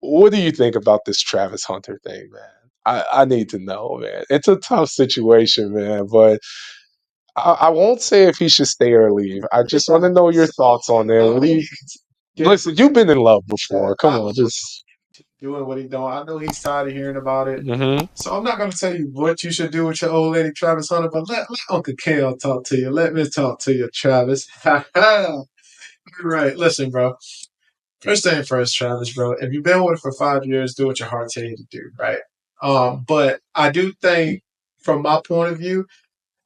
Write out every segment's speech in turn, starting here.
what do you think about this Travis Hunter thing, man? I need to know, man. It's a tough situation, man, but I won't say if he should stay or leave. I just want to know your thoughts on it. What do you, listen, you've been in love before. Come on, just. doing what he doing. I know he's tired of hearing about it. Hmm. So I'm not going to tell you what you should do with your old lady, Travis Hunter, but let Uncle Kale talk to you. Let me talk to you, Travis. Right. Listen, bro. First thing first, Travis, bro. If you've been with her for 5 years, do what your heart tells you to do, right? But I do think, from my point of view,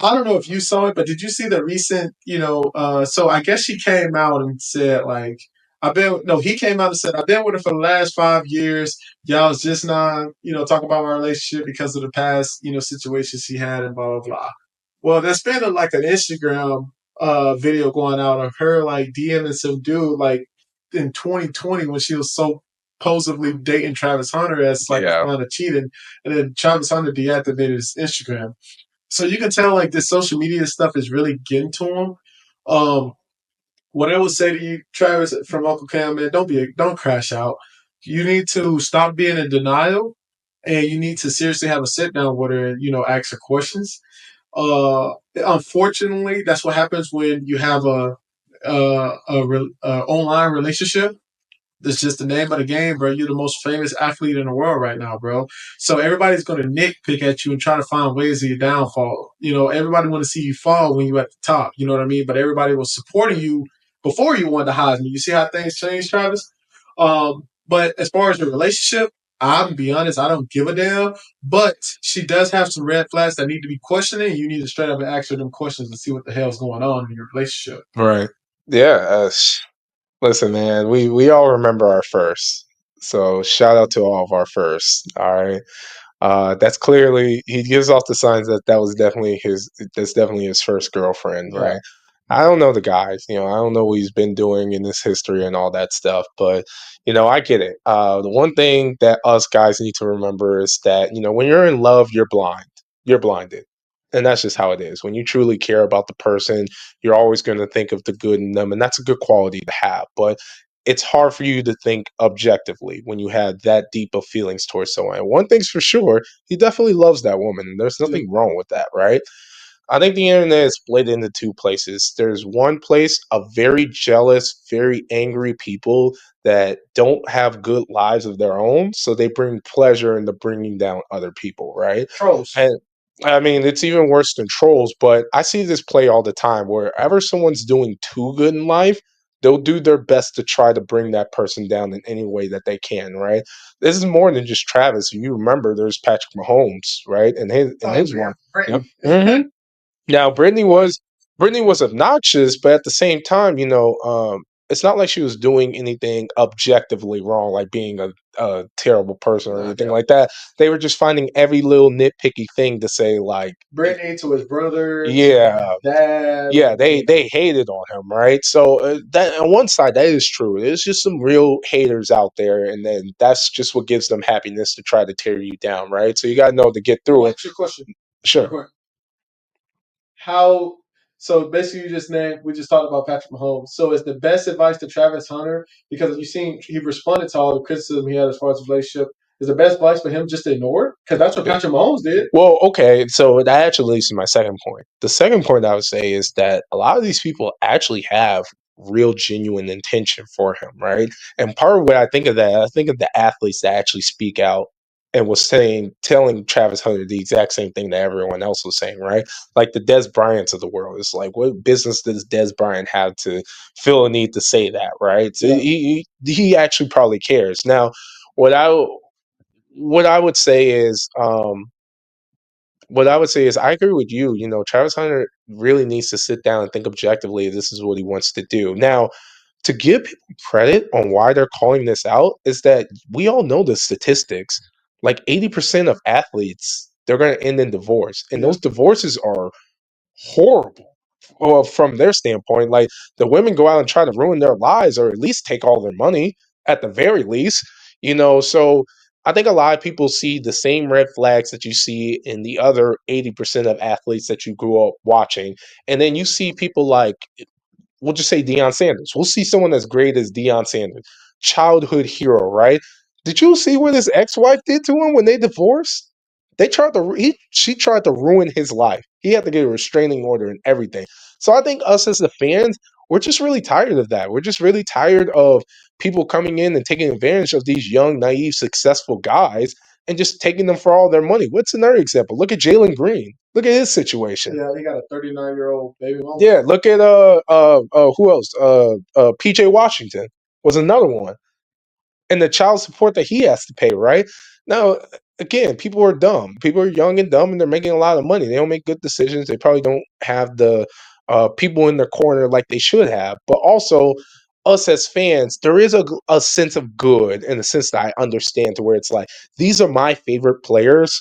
I don't know if you saw it, but did you see the recent, so I guess she came out and said, like, no, he came out and said, I've been with her for the last 5 years. Y'all was just not, talking about my relationship because of the past, situations she had and blah, blah, blah. Well, there's been like an Instagram video going out of her, like, DMing some dude, like, in 2020 when she was so supposedly dating Travis Hunter as, like, a Yeah. sign of cheating. And then Travis Hunter deactivated his Instagram. So you can tell like this social media stuff is really getting to him. Um, what I would say to you, Travis, from Uncle Cam, man, don't crash out. You need to stop being in denial, and you need to seriously have a sit down with her and ask her questions. Unfortunately, that's what happens when you have a online relationship. That's just the name of the game, bro. You're the most famous athlete in the world right now, bro. So everybody's going to nitpick at you and try to find ways of your downfall. Everybody want to see you fall when you're at the top. You know what I mean? But everybody was supporting you before you won the Heisman. You see how things change, Travis? But as far as the relationship, I'm gonna be honest, I don't give a damn. But she does have some red flags that need to be questioned. You need to straight up and ask her them questions and see what the hell's going on in your relationship. Right. Yeah. Listen, man, we all remember our first. So shout out to all of our first. All right. That's clearly he gives off the signs that that's definitely his first girlfriend, Right. right? I don't know the guy, I don't know what he's been doing in his history and all that stuff, but I get it. The one thing that us guys need to remember is that when you're in love, you're blind, you're blinded, and that's just how it is. When you truly care about the person, you're always going to think of the good in them, and that's a good quality to have. But it's hard for you to think objectively when you have that deep of feelings towards someone. And one thing's for sure, he definitely loves that woman, and there's nothing wrong with that, right? I think the internet is split into two places. There's one place of very jealous, very angry people that don't have good lives of their own, so they bring pleasure into bringing down other people, right? Trolls. And I mean, it's even worse than trolls, but I see this play all the time. Wherever someone's doing too good in life, they'll do their best to try to bring that person down in any way that they can, right? This is more than just Travis. If you remember, there's Patrick Mahomes, right? And his one. Yep. Hmm. Now, Brittany was obnoxious, but at the same time, it's not like she was doing anything objectively wrong, like being a terrible person or anything like that. They were just finding every little nitpicky thing to say, like, Brittany to his brother, yeah, dad. yeah, they hated on him, right? So that on one side, that is true. There's just some real haters out there, and then that's just what gives them happiness to try to tear you down, right? So you got to know to get through it. What's your question? Sure. How? So basically, we just talked about Patrick Mahomes. So is the best advice to Travis Hunter, because you seen he responded to all the criticism he had as far as his relationship. Is the best advice for him just to ignore it? Because that's what Patrick Mahomes did. Well, okay, so that actually leads to my second point. The second point I would say is that a lot of these people actually have real genuine intention for him, right? And part of what I think of that, I think of the athletes that actually speak out and was telling Travis Hunter the exact same thing that everyone else was saying, right? Like the Des Bryants of the world. It's like, what business does Des Bryant have to feel a need to say that, right? So Yeah. he actually probably cares. Now, what I what I would say is, I agree with you. Travis Hunter really needs to sit down and think objectively if this is what he wants to do. Now, to give people credit on why they're calling this out is that we all know the statistics. Like 80% of athletes, they're going to end in divorce. And Yeah. those divorces are horrible. Well, from their standpoint, like the women go out and try to ruin their lives or at least take all their money at the very least, So I think a lot of people see the same red flags that you see in the other 80% of athletes that you grew up watching. And then you see people like, we'll just say Deion Sanders. We'll see someone as great as Deion Sanders, childhood hero, right? Did you see what his ex-wife did to him when they divorced? She tried to ruin his life. He had to get a restraining order and everything. So I think us as the fans, we're just really tired of that. We're just really tired of people coming in and taking advantage of these young, naive, successful guys and just taking them for all their money. What's another example? Look at Jalen Green. Look at his situation. Yeah, he got a 39-year-old baby mama. Yeah, look at who else? PJ Washington was another one, and the child support that he has to pay, right? Now, again, people are dumb. People are young and dumb, and they're making a lot of money. They don't make good decisions. They probably don't have the people in their corner like they should have. But also, us as fans, there is a sense of good and a sense that I understand to where it's like, these are my favorite players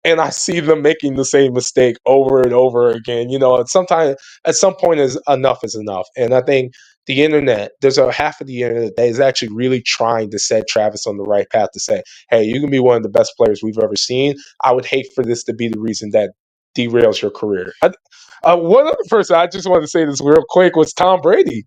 and I see them making the same mistake over and over again. At some point, is enough. And I think the internet, there's a half of the internet that is actually really trying to set Travis on the right path to say, hey, you can be one of the best players we've ever seen. I would hate for this to be the reason that derails your career. One other person I just want to say this real quick was Tom Brady.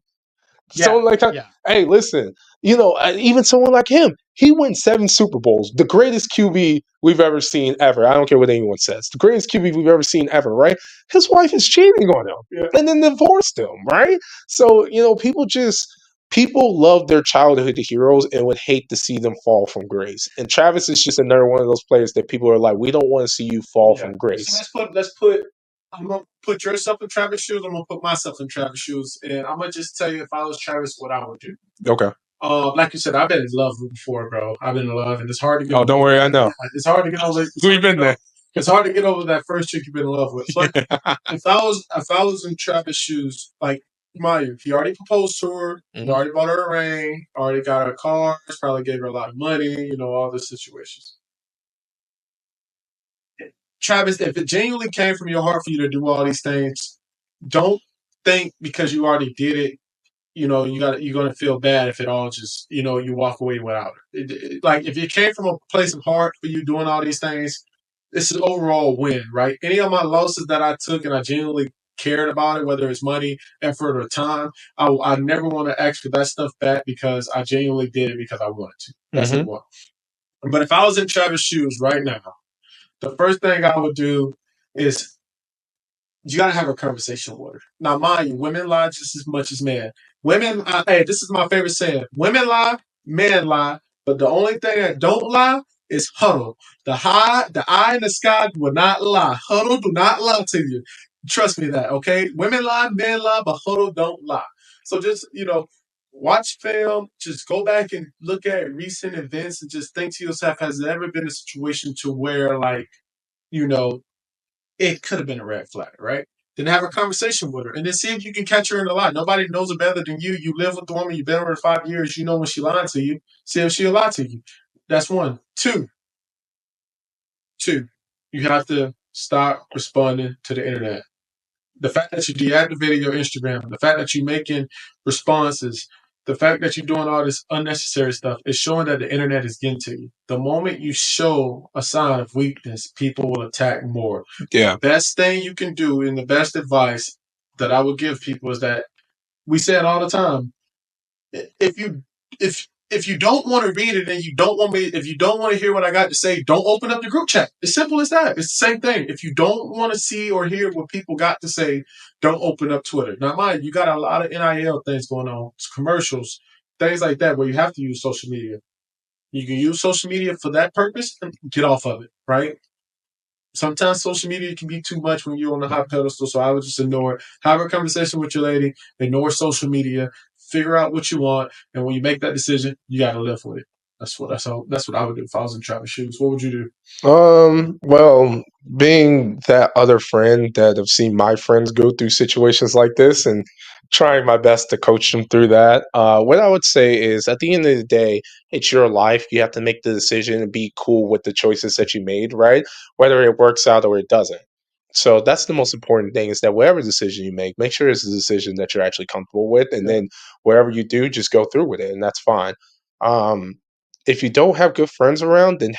Yeah, Someone like that. yeah, Hey, listen, even someone like him, he won 7 Super Bowls, the greatest QB we've ever seen ever. I don't care what anyone says, the greatest QB we've ever seen ever, right? His wife is cheating on him yeah. and then divorced him, right? So, people love their childhood heroes and would hate to see them fall from grace. And Travis is just another one of those players that people are like, we don't want to see you fall Yeah. from So grace. let's put. I'm gonna put yourself in Travis' shoes. I'm gonna put myself in Travis' shoes, and I'm gonna just tell you if I was Travis, what I would do. Okay. Like you said, I've been in love before, bro. I've been in love, and it's hard to get Oh, over. don't worry, I know. It's hard to get over. We've been there. It's hard to get over that first chick you've been in love with. But if I was in Travis' shoes, like Maya, he already proposed to her, he Mhm. already bought her a ring, already got her a car, probably gave her a lot of money, all the situations. Travis, if it genuinely came from your heart for you to do all these things, don't think because you already did it, you're gonna feel bad if it all just, you walk away without it. Like if it came from a place of heart for you doing all these things, this is overall win, right? Any of my losses that I took and I genuinely cared about it, whether it's money, effort, or time, I never want to ask for that stuff back because I genuinely did it because I wanted to. That's Hmm. number one. But if I was in Travis' shoes right now, the first thing I would do is you gotta have a conversation with her. Now, mind you, women lie just as much as men. Women, hey, this is my favorite saying: women lie, men lie, but the only thing that don't lie is huddle. The eye in the sky will not lie. Huddle do not lie to you. Trust me that, okay? Women lie, men lie, but huddle don't lie. So just watch film. Just go back and look at recent events and just think to yourself: has there ever been a situation to where you know it could have been a red flag, right? Then have a conversation with her and then see if you can catch her in a lie. Nobody knows her better than you. You live with the woman, you've been with her 5 years, you know when she lying to you. See if she'll lie to you. That's one. Two, you have to stop responding to the internet. The fact that you deactivated your Instagram, the fact that you're making responses, the fact that you're doing all this unnecessary stuff is showing that the internet is getting to you. The moment you show a sign of weakness, people will attack more. Yeah. Best thing you can do and the best advice that I would give people is that we say it all the time. If you if you don't want to read it and you don't want me, if you don't want to hear what I got to say, don't open up the group chat. It's simple as that. It's the same thing. If you don't want to see or hear what people got to say, don't open up Twitter. Now, mind you got a lot of NIL things going on, commercials, things like that, where you have to use social media. You can use social media for that purpose and get off of it, right? Sometimes social media can be too much when you're on the hot pedestal. So I would just ignore it. Have a conversation with your lady. Ignore social media. Figure out what you want, and when you make that decision, you got to live with it. That's what I would do if I was in Travis' shoes. What would you do? Well, being that other friend that have seen my friends go through situations like this and trying my best to coach them through that, what I would say is at the end of the day, it's your life. You have to make the decision and be cool with the choices that you made, right? Whether it works out or it doesn't. So that's the most important thing is that whatever decision you make sure it's a decision that you're actually comfortable with. And Yeah. then whatever you do, just go through with it. And that's fine. Um, if you don't have good friends around, then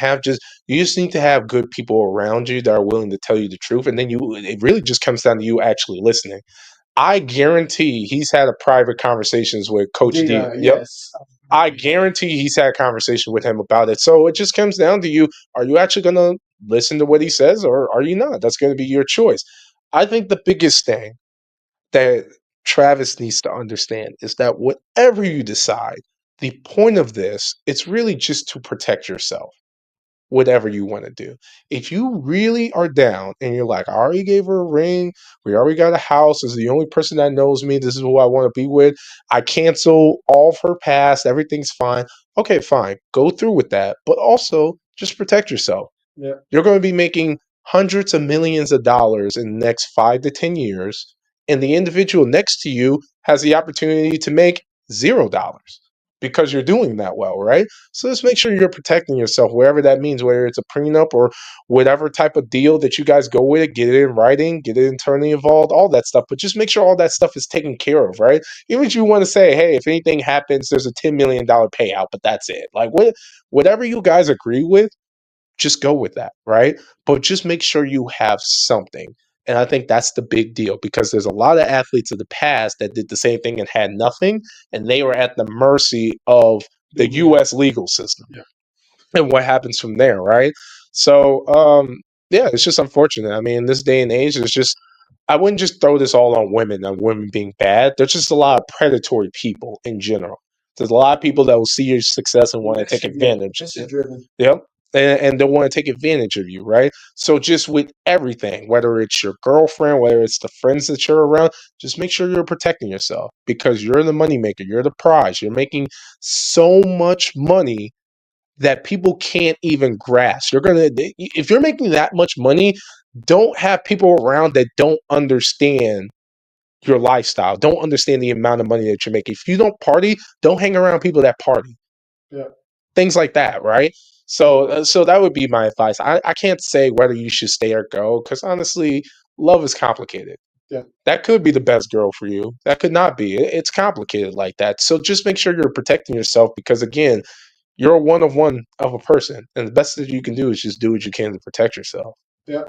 you just need to have good people around you that are willing to tell you the truth, and then it really just comes down to you actually listening. I guarantee he's had a private conversations with Coach D. Yep. Yes. I guarantee he's had a conversation with him about it. So it just comes down to you. Are you actually going to listen to what he says or are you not? That's going to be your choice. I think the biggest thing that Travis needs to understand is that whatever you decide, the point of this, it's really just to protect yourself whatever you want to do. If you really are down and you're like, I already gave her a ring, we already got a house, this is the only person that knows me, this is who I want to be with, I cancel all of her past, everything's fine. Okay, fine. Go through with that. But also just protect yourself. Yeah. You're going to be making hundreds of millions of dollars in the next 5 to 10 years, and the individual next to you has the opportunity to make $0 because you're doing that well, right? So just make sure you're protecting yourself, wherever that means, whether it's a prenup or whatever type of deal that you guys go with, get it in writing, get it internally involved, all that stuff. But just make sure all that stuff is taken care of, right? Even if you want to say, hey, if anything happens, there's a $10 million payout, but that's it. Like whatever you guys agree with, just go with that, right? But just make sure you have something. And I think that's the big deal because there's a lot of athletes of the past that did the same thing and had nothing, and they were at the mercy of the US legal system Yeah. and what happens from there, right? So, yeah, it's just unfortunate. I mean, in this day and age, it's just I wouldn't just throw this all on women and women being bad. There's just a lot of predatory people in general. There's a lot of people that will see your success and want to take advantage. This is driven. Yep. And they'll want to take advantage of you, right? So just with everything, whether it's your girlfriend, whether it's the friends that you're around, just make sure you're protecting yourself because you're the moneymaker, you're the prize. You're making so much money that people can't even grasp. If you're making that much money, don't have people around that don't understand your lifestyle, don't understand the amount of money that you're making. If you don't party, don't hang around people that party. Yeah. Things like that, right? So that would be my advice. I can't say whether you should stay or go because honestly, love is complicated. Yeah. That could be the best girl for you. That could not be. It's complicated like that. So just make sure you're protecting yourself because again, you're a one of a person, and the best that you can do is just do what you can to protect yourself. Yeah.